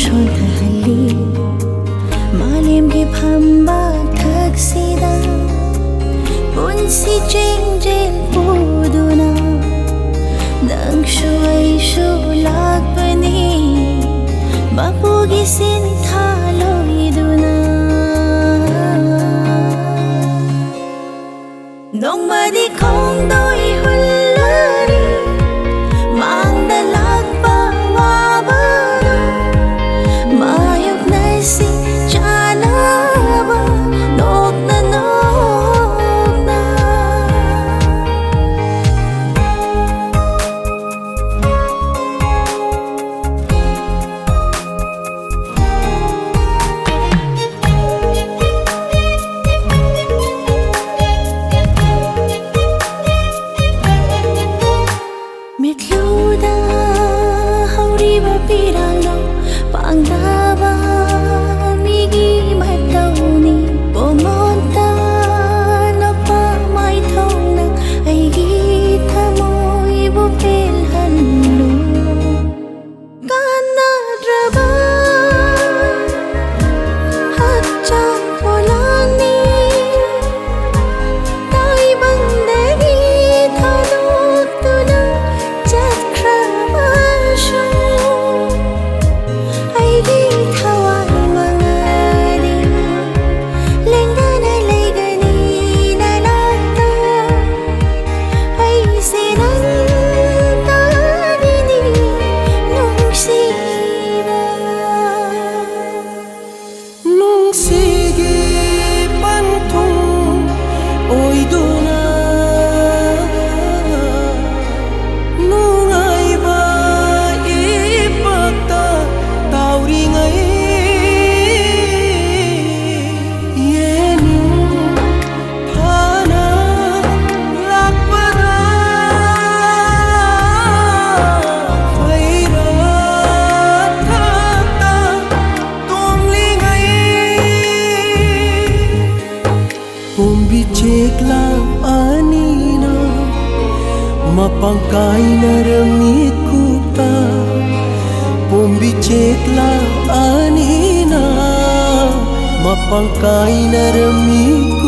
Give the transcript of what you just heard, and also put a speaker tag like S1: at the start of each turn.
S1: shontahali malim gi phamba thaksida punsi jengjel puduna nang shuai shu lakpani bapugi sinthaloi nongmadi khongdoi hullari mangda lakpa waba mayok nasi chanaba nokna mitluda hauriba piralo pangdaba migi matawni pumunta na pa may thong ay gita mo'y bupilhanlo kanadraba hatchang polani tay bandagi thanot tuna Chitra ay githawai mangadi lengana legani nalata ay sinanta dini nung sige pantung oy duna nung ay ba ipagta tauringay yeni pana lakpada fairat thakta tumlingay pumbicek lang anina mapangkay na ramit kuta pumbicek lang anina mapangkay na ramit